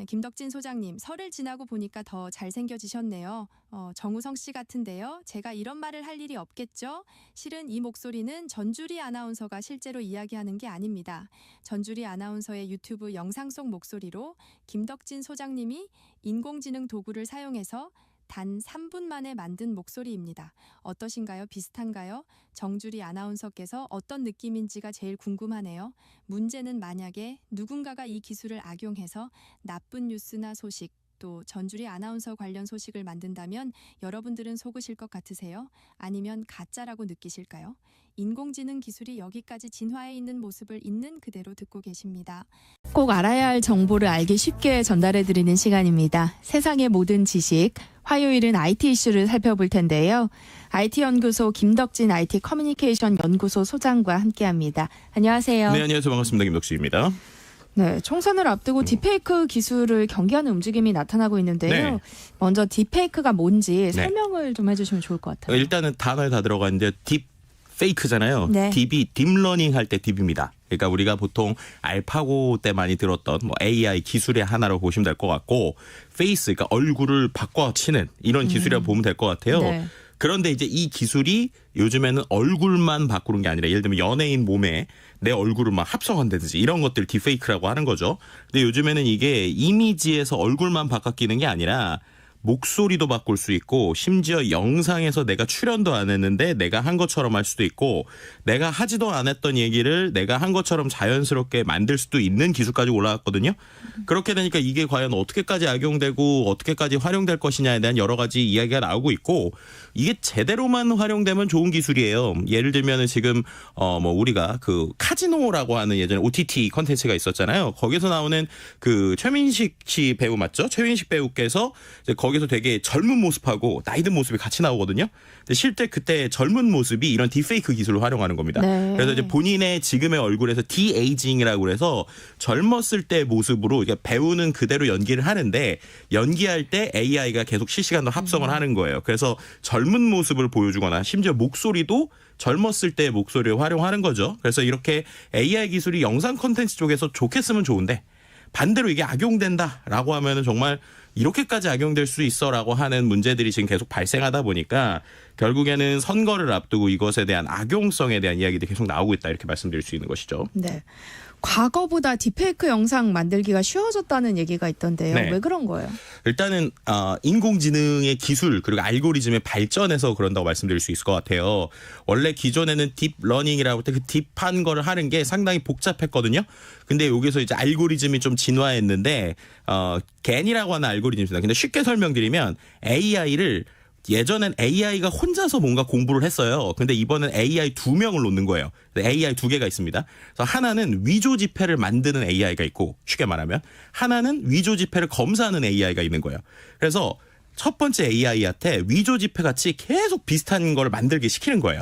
김덕진 소장님, 설을 지나고 보니까 더 잘생겨지셨네요. 정우성 씨 같은데요. 제가 이런 말을 할 일이 없겠죠? 실은 이 목소리는 전주리 아나운서가 실제로 이야기하는 게 아닙니다. 전주리 아나운서의 유튜브 영상 속 목소리로 김덕진 소장님이 인공지능 도구를 사용해서 단 3분 만에 만든 목소리입니다. 어떠신가요? 비슷한가요? 정주리 아나운서께서 어떤 느낌인지가 제일 궁금하네요. 문제는 만약에 누군가가 이 기술을 악용해서 나쁜 뉴스나 소식, 또 전주리 아나운서 관련 소식을 만든다면 여러분들은 속으실 것 같으세요? 아니면 가짜라고 느끼실까요? 인공지능 기술이 여기까지 진화해 있는 모습을 있는 그대로 듣고 계십니다. 꼭 알아야 할 정보를 알기 쉽게 전달해드리는 시간입니다. 세상의 모든 지식, 화요일은 IT 이슈를 살펴볼 텐데요. IT연구소 김덕진 IT 커뮤니케이션 연구소 소장과 함께합니다. 안녕하세요. 네, 안녕하세요. 반갑습니다. 김덕진입니다. 네, 총선을 앞두고 딥페이크 기술을 경계하는 움직임이 나타나고 있는데요. 네. 먼저 딥페이크가 뭔지 설명을 좀 해주시면 좋을 것 같아요. 일단은 단어에 다 들어가 있는데 딥페이크잖아요. 네. 딥이 딥러닝 할 때 딥입니다. 그러니까 우리가 보통 알파고 때 많이 들었던 AI 기술의 하나로 보시면 될 것 같고, 페이스, 그러니까 얼굴을 바꿔치는 이런 기술이라고 보면 될 것 같아요. 네. 그런데 이제 이 기술이 요즘에는 얼굴만 바꾸는 게 아니라, 예를 들면 연예인 몸에 내 얼굴을 막 합성한다든지 이런 것들 딥페이크라고 하는 거죠. 근데 요즘에는 이게 이미지에서 얼굴만 바뀌는 게 아니라 목소리도 바꿀 수 있고, 심지어 영상에서 내가 출연도 안 했는데 내가 한 것처럼 할 수도 있고, 내가 하지도 않았던 얘기를 내가 한 것처럼 자연스럽게 만들 수도 있는 기술까지 올라왔거든요. 그렇게 되니까 이게 과연 어떻게까지 악용되고 어떻게까지 활용될 것이냐에 대한 여러 가지 이야기가 나오고 있고, 이게 제대로만 활용되면 좋은 기술이에요. 예를 들면은 지금 우리가 그 카지노라고 하는 예전에 OTT 컨텐츠가 있었잖아요. 거기서 나오는 그 최민식 씨 배우 맞죠? 최민식 배우께서 이제 거기서 되게 젊은 모습하고 나이 든 모습이 같이 나오거든요. 근데 실제 그때 젊은 모습이 이런 딥페이크 기술을 활용하는 겁니다. 네. 그래서 이제 본인의 지금의 얼굴에서 디에이징이라고 해서 젊었을 때 모습으로 이게 배우는 그대로 연기를 하는데, 연기할 때 AI가 계속 실시간으로 합성을 하는 거예요. 그래서 젊은 모습을 보여주거나 심지어 목소리도 젊었을 때 목소리를 활용하는 거죠. 그래서 이렇게 AI 기술이 영상 콘텐츠 쪽에서 좋게 쓰면 좋은데, 반대로 이게 악용된다라고 하면은 정말 이렇게까지 악용될 수 있어라고 하는 문제들이 지금 계속 발생하다 보니까 결국에는 선거를 앞두고 이것에 대한 악용성에 대한 이야기들이 계속 나오고 있다, 이렇게 말씀드릴 수 있는 것이죠. 네. 과거보다 딥페이크 영상 만들기가 쉬워졌다는 얘기가 있던데요. 네. 왜 그런 거예요? 일단은 인공지능의 기술 그리고 알고리즘의 발전에서 그런다고 말씀드릴 수 있을 것 같아요. 원래 기존에는 딥러닝이라고 할 때 그 딥한 거를 하는 게 상당히 복잡했거든요. 근데 여기서 이제 알고리즘이 좀 진화했는데, 겐이라고 하는 알고리즘입니다. 근데 쉽게 설명드리면 AI를, 예전엔 AI가 혼자서 뭔가 공부를 했어요. 근데 이번엔 AI 2명을 놓는 거예요. AI 2개가 있습니다. 그래서 하나는 위조 지폐를 만드는 AI가 있고, 쉽게 말하면 하나는 위조 지폐를 검사하는 AI가 있는 거예요. 그래서 첫 번째 AI한테 위조 지폐 같이 계속 비슷한 걸 만들게 시키는 거예요.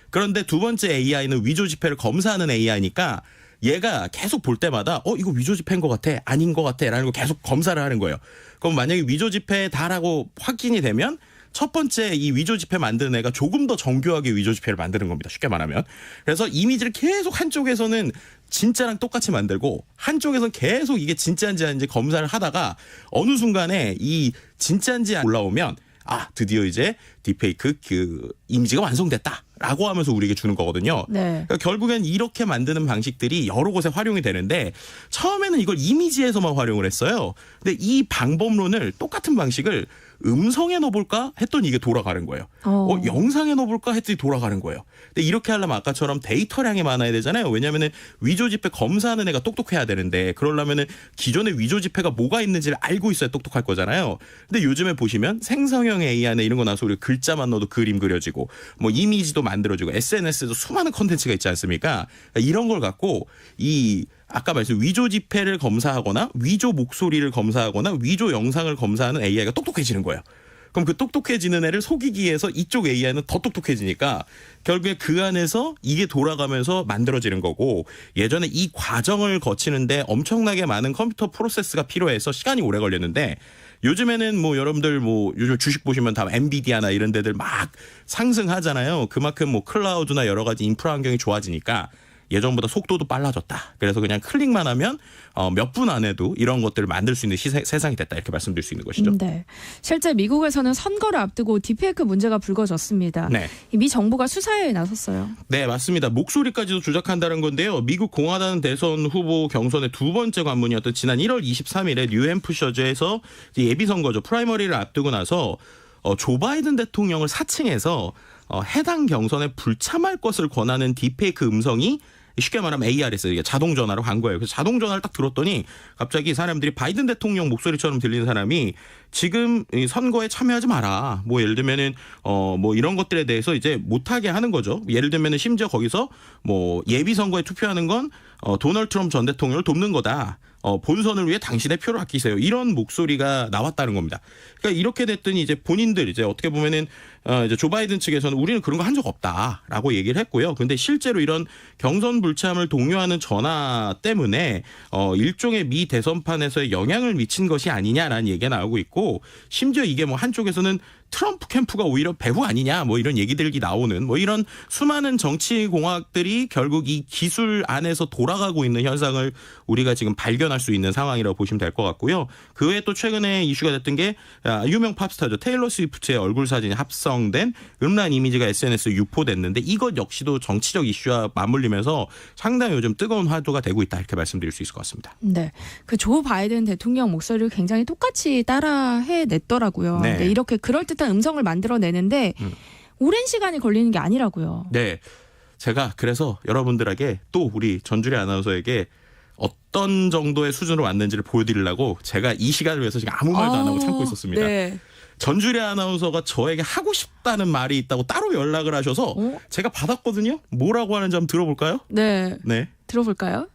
그런데 두 번째 AI는 위조 지폐를 검사하는 AI니까 얘가 계속 볼 때마다 이거 위조 지폐인 것 같아, 아닌 것 같아 라는 거 계속 검사를 하는 거예요. 그럼 만약에 위조 지폐다라고 확인이 되면 첫 번째 이 위조 지폐 만드는 애가 조금 더 정교하게 위조 지폐를 만드는 겁니다. 쉽게 말하면. 그래서 이미지를 계속 한쪽에서는 진짜랑 똑같이 만들고, 한쪽에서는 계속 이게 진짜인지 아닌지 검사를 하다가 어느 순간에 이 진짜인지 올라오면 드디어 이제 딥페이크 그 이미지가 완성됐다라고 하면서 우리에게 주는 거거든요. 네. 그러니까 결국엔 이렇게 만드는 방식들이 여러 곳에 활용이 되는데, 처음에는 이걸 이미지에서만 활용을 했어요. 근데 이 방법론을, 똑같은 방식을 음성에 넣어볼까 했더니 이게 돌아가는 거예요. 영상에 넣어볼까 했더니 돌아가는 거예요. 근데 이렇게 하려면 아까처럼 데이터량이 많아야 되잖아요. 왜냐하면은 위조 지폐 검사하는 애가 똑똑해야 되는데, 그러려면은 기존의 위조 지폐가 뭐가 있는지를 알고 있어야 똑똑할 거잖아요. 근데 요즘에 보시면 생성형 AI 안에 이런 거 나와서 우리 글자만 넣어도 그림 그려지고, 뭐 이미지도 만들어지고, SNS에도 수많은 콘텐츠가 있지 않습니까? 이런 걸 갖고 아까 말씀 위조 지폐를 검사하거나 위조 목소리를 검사하거나 위조 영상을 검사하는 AI가 똑똑해지는 거예요. 그럼 그 똑똑해지는 애를 속이기 위해서 이쪽 AI는 더 똑똑해지니까 결국에 그 안에서 이게 돌아가면서 만들어지는 거고, 예전에 이 과정을 거치는데 엄청나게 많은 컴퓨터 프로세스가 필요해서 시간이 오래 걸렸는데, 요즘에는 여러분들 요즘 주식 보시면 다 엔비디아나 이런 데들 막 상승하잖아요. 그만큼 클라우드나 여러 가지 인프라 환경이 좋아지니까 예전보다 속도도 빨라졌다. 그래서 그냥 클릭만 하면 몇 분 안에도 이런 것들을 만들 수 있는 세상이 됐다. 이렇게 말씀드릴 수 있는 것이죠. 네. 실제 미국에서는 선거를 앞두고 딥페이크 문제가 불거졌습니다. 네. 미 정부가 수사에 나섰어요. 네, 맞습니다. 목소리까지도 조작한다는 건데요. 미국 공화당 대선 후보 경선의 두 번째 관문이었던 지난 1월 23일에 뉴햄프셔주에서 예비선거죠. 프라이머리를 앞두고 나서 조 바이든 대통령을 사칭해서 해당 경선에 불참할 것을 권하는 딥페이크 음성이 쉽게 말하면 ARS, 이게 자동 전화로 간 거예요. 그래서 자동 전화를 딱 들었더니 갑자기 사람들이 바이든 대통령 목소리처럼 들리는 사람이 지금 이 선거에 참여하지 마라. 뭐 예를 들면은 뭐 이런 것들에 대해서 이제 못하게 하는 거죠. 예를 들면은 심지어 거기서 뭐 예비 선거에 투표하는 건 도널드 트럼프 전 대통령을 돕는 거다. 본선을 위해 당신의 표를 아끼세요. 이런 목소리가 나왔다는 겁니다. 그러니까 이렇게 됐더니 이제 본인들 이제 어떻게 보면은 이제 조 바이든 측에서는 우리는 그런 거 한 적 없다라고 얘기를 했고요. 근데 실제로 이런 경선 불참을 독려하는 전화 때문에 일종의 미 대선판에서의 영향을 미친 것이 아니냐라는 얘기가 나오고 있고, 심지어 이게 뭐 한쪽에서는 트럼프 캠프가 오히려 배후 아니냐 뭐 이런 얘기들이 나오는 뭐 이런 수많은 정치 공학들이 결국 이 기술 안에서 돌아가고 있는 현상을 우리가 지금 발견할 수 있는 상황이라고 보시면 될 것 같고요. 그 외에 또 최근에 이슈가 됐던 게 유명 팝스타죠. 테일러 스위프트의 얼굴 사진이 합성된 음란 이미지가 SNS에 유포됐는데 이것 역시도 정치적 이슈와 맞물리면서 상당히 요즘 뜨거운 화두가 되고 있다, 이렇게 말씀드릴 수 있을 것 같습니다. 네. 그 조 바이든 대통령 목소리를 굉장히 똑같이 따라 해냈더라고요. 네. 네, 이렇게 그럴듯한 음성을 만들어내는데 오랜 시간이 걸리는 게 아니라고요. 네. 제가 그래서 여러분들에게 또 우리 전주리 아나운서에게 어떤 정도의 수준으로 왔는지를 보여드리려고 제가 이 시간을 위해서 지금 아무 말도 안 하고 참고 있었습니다. 네. 전주리 아나운서가 저에게 하고 싶다는 말이 있다고 따로 연락을 하셔서 제가 받았거든요. 뭐라고 하는지 한번 들어볼까요? 네. 네. 들어볼까요?